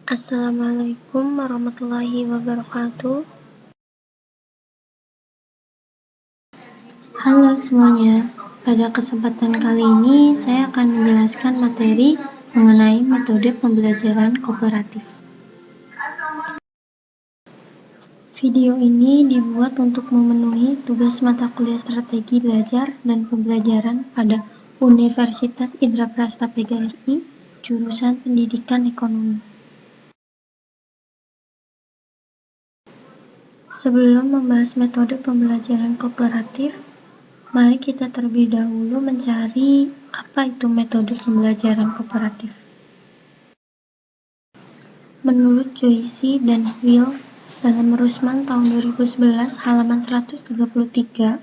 Assalamualaikum warahmatullahi wabarakatuh. Halo semuanya, pada kesempatan kali ini saya akan menjelaskan materi mengenai metode pembelajaran kooperatif. Video ini dibuat untuk memenuhi tugas mata kuliah strategi belajar dan pembelajaran pada Universitas Indraprasta PGRI, jurusan Pendidikan Ekonomi. Sebelum membahas metode pembelajaran kooperatif, mari kita terlebih dahulu mencari apa itu metode pembelajaran kooperatif. Menurut Joyce dan Will dalam Rusman tahun 2011 halaman 133,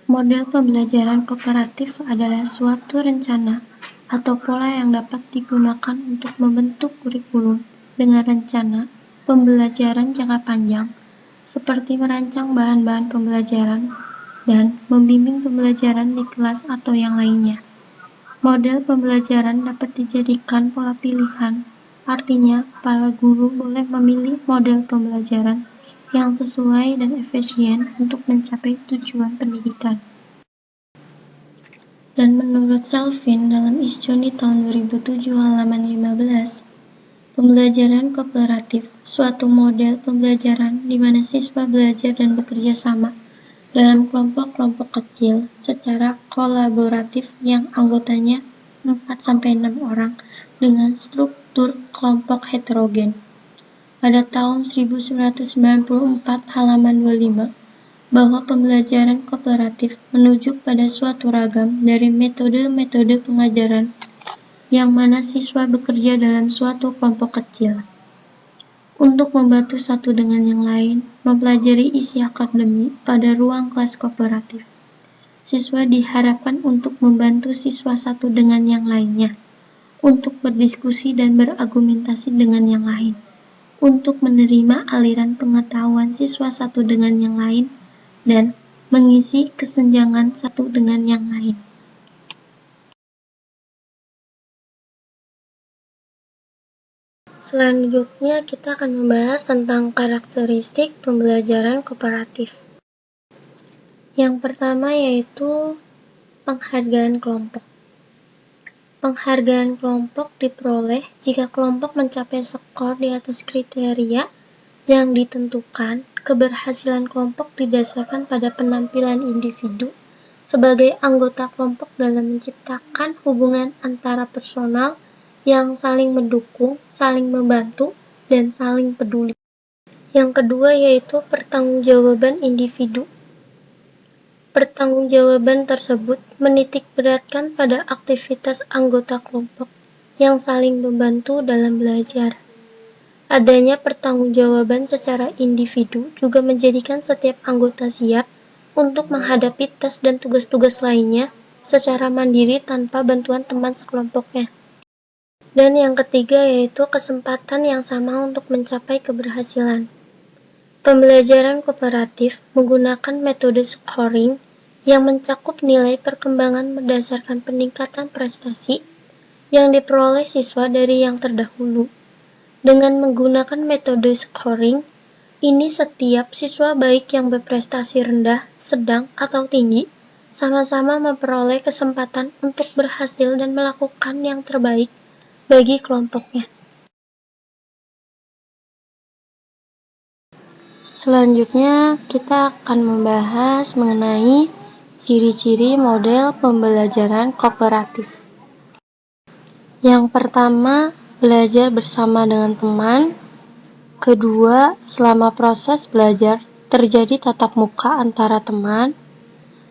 model pembelajaran kooperatif adalah suatu rencana atau pola yang dapat digunakan untuk membentuk kurikulum dengan rencana pembelajaran jangka panjang, seperti merancang bahan-bahan pembelajaran dan membimbing pembelajaran di kelas atau yang lainnya. Model pembelajaran dapat dijadikan pola pilihan, artinya para guru boleh memilih model pembelajaran yang sesuai dan efisien untuk mencapai tujuan pendidikan. Dan menurut Salvin dalam Isjoni tahun 2007 halaman 15, pembelajaran kooperatif, suatu model pembelajaran di mana siswa belajar dan bekerja sama dalam kelompok-kelompok kecil secara kolaboratif yang anggotanya 4-6 orang dengan struktur kelompok heterogen. Pada tahun 1994 halaman 25, bahwa pembelajaran kooperatif menuju pada suatu ragam dari metode-metode pengajaran yang mana siswa bekerja dalam suatu kelompok kecil untuk membantu satu dengan yang lain mempelajari isi akademi pada ruang kelas kooperatif. Siswa diharapkan untuk membantu siswa satu dengan yang lainnya, untuk berdiskusi dan berargumentasi dengan yang lain, untuk menerima aliran pengetahuan siswa satu dengan yang lain, dan mengisi kesenjangan satu dengan yang lain. Selanjutnya kita akan membahas tentang karakteristik pembelajaran kooperatif. Yang pertama yaitu penghargaan kelompok. Penghargaan kelompok diperoleh jika kelompok mencapai skor di atas kriteria yang ditentukan. Keberhasilan kelompok didasarkan pada penampilan individu sebagai anggota kelompok dalam menciptakan hubungan antara personal yang saling mendukung, saling membantu, dan saling peduli. Yang kedua yaitu pertanggungjawaban individu. Pertanggungjawaban tersebut menitikberatkan pada aktivitas anggota kelompok yang saling membantu dalam belajar. Adanya pertanggungjawaban secara individu juga menjadikan setiap anggota siap untuk menghadapi tes dan tugas-tugas lainnya secara mandiri tanpa bantuan teman sekelompoknya. Dan yang ketiga yaitu kesempatan yang sama untuk mencapai keberhasilan. Pembelajaran kooperatif menggunakan metode scoring yang mencakup nilai perkembangan berdasarkan peningkatan prestasi yang diperoleh siswa dari yang terdahulu. Dengan menggunakan metode scoring, ini setiap siswa baik yang berprestasi rendah, sedang, atau tinggi sama-sama memperoleh kesempatan untuk berhasil dan melakukan yang terbaik bagi kelompoknya. Selanjutnya, kita akan membahas mengenai ciri-ciri model pembelajaran kooperatif. Yang pertama, belajar bersama dengan teman. Kedua, selama proses belajar terjadi tatap muka antara teman.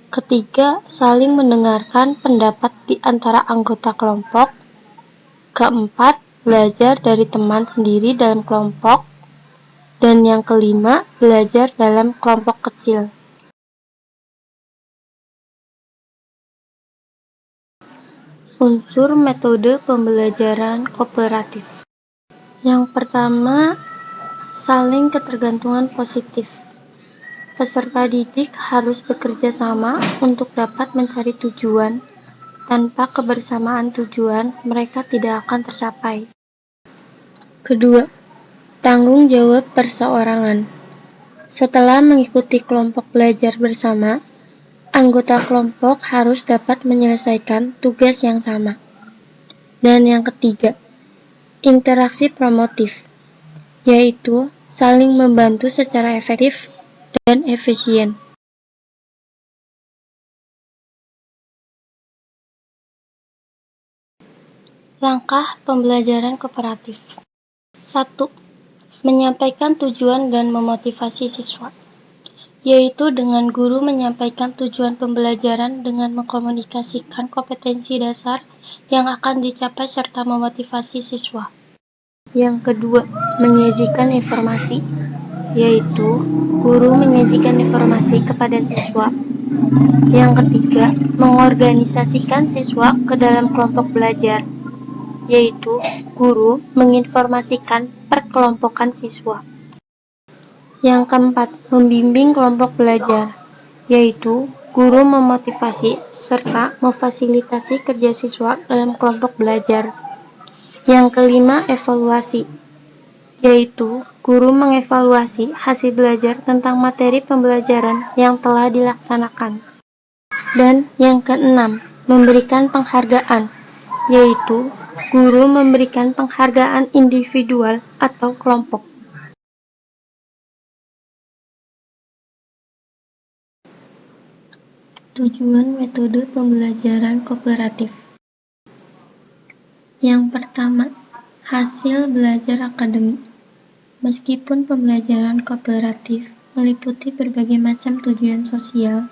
Ketiga, saling mendengarkan pendapat di antara anggota kelompok. Keempat, belajar dari teman sendiri dalam kelompok. Dan yang kelima, belajar dalam kelompok kecil. Unsur metode pembelajaran kooperatif. Yang pertama, saling ketergantungan positif. Peserta didik harus bekerja sama untuk dapat mencari tujuan. Tanpa kebersamaan tujuan, mereka tidak akan tercapai. Kedua, tanggung jawab perseorangan. Setelah mengikuti kelompok belajar bersama, anggota kelompok harus dapat menyelesaikan tugas yang sama. Dan yang ketiga, interaksi promotif, yaitu saling membantu secara efektif dan efisien. Langkah pembelajaran kooperatif. 1. Menyampaikan tujuan dan memotivasi siswa, yaitu dengan guru menyampaikan tujuan pembelajaran dengan mengkomunikasikan kompetensi dasar yang akan dicapai serta memotivasi siswa. Yang kedua, menyajikan informasi, yaitu guru menyajikan informasi kepada siswa. Yang ketiga, mengorganisasikan siswa ke dalam kelompok belajar, yaitu guru menginformasikan perkelompokan siswa. Yang keempat, membimbing kelompok belajar, yaitu guru memotivasi serta memfasilitasi kerja siswa dalam kelompok belajar. Yang kelima, evaluasi, yaitu guru mengevaluasi hasil belajar tentang materi pembelajaran yang telah dilaksanakan. Dan yang keenam, memberikan penghargaan, yaitu guru memberikan penghargaan individual atau kelompok. Tujuan metode pembelajaran kooperatif. Yang pertama, hasil belajar akademik. Meskipun pembelajaran kooperatif meliputi berbagai macam tujuan sosial,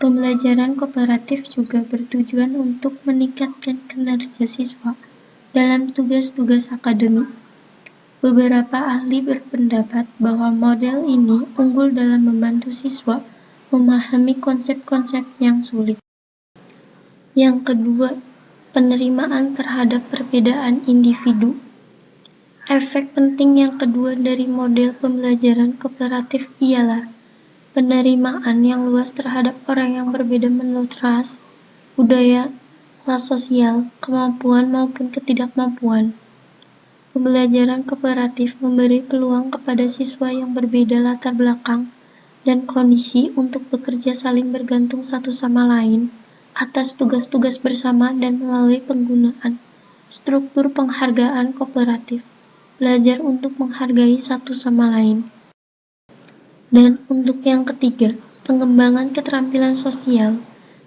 pembelajaran kooperatif juga bertujuan untuk meningkatkan kinerja siswa dalam tugas-tugas akademik. Beberapa ahli berpendapat bahwa model ini unggul dalam membantu siswa memahami konsep-konsep yang sulit. Yang kedua, penerimaan terhadap perbedaan individu. Efek penting yang kedua dari model pembelajaran kooperatif ialah penerimaan yang luas terhadap orang yang berbeda menurut ras, budaya, kelas sosial, kemampuan maupun ketidakmampuan. Pembelajaran kooperatif memberi peluang kepada siswa yang berbeda latar belakang dan kondisi untuk bekerja saling bergantung satu sama lain atas tugas-tugas bersama dan melalui penggunaan struktur penghargaan kooperatif, belajar untuk menghargai satu sama lain. Dan untuk yang ketiga, pengembangan keterampilan sosial.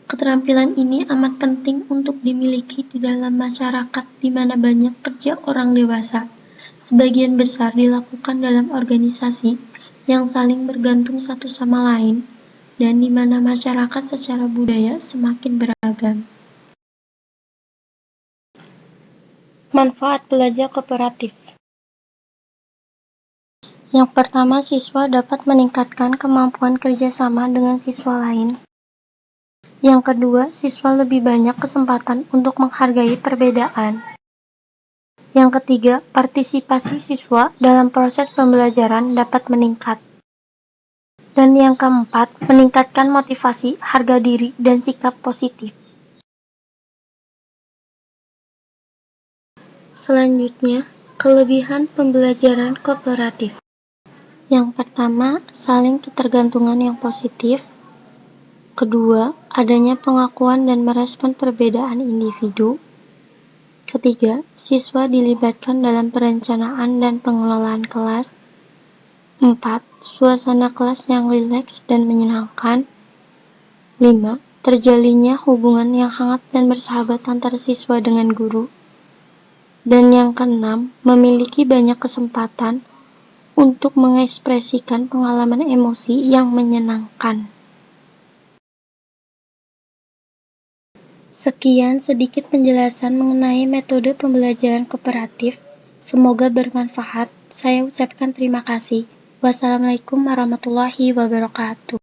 Keterampilan ini amat penting untuk dimiliki di dalam masyarakat di mana banyak kerja orang dewasa. Sebagian besar dilakukan dalam organisasi yang saling bergantung satu sama lain, dan di mana masyarakat secara budaya semakin beragam. Manfaat belajar kooperatif. Yang pertama, siswa dapat meningkatkan kemampuan kerjasama dengan siswa lain. Yang kedua, siswa lebih banyak kesempatan untuk menghargai perbedaan. Yang ketiga, partisipasi siswa dalam proses pembelajaran dapat meningkat. Dan yang keempat, meningkatkan motivasi, harga diri, dan sikap positif. Selanjutnya, kelebihan pembelajaran kooperatif. Yang pertama, saling ketergantungan yang positif. Kedua, adanya pengakuan dan merespon perbedaan individu. Ketiga, siswa dilibatkan dalam perencanaan dan pengelolaan kelas. 4. Suasana kelas yang rileks dan menyenangkan. 5. Terjalinnya hubungan yang hangat dan bersahabat antara siswa dengan guru. Dan yang keenam, memiliki banyak kesempatan untuk mengekspresikan pengalaman emosi yang menyenangkan. Sekian sedikit penjelasan mengenai metode pembelajaran kooperatif. Semoga bermanfaat. Saya ucapkan terima kasih. Wassalamualaikum warahmatullahi wabarakatuh.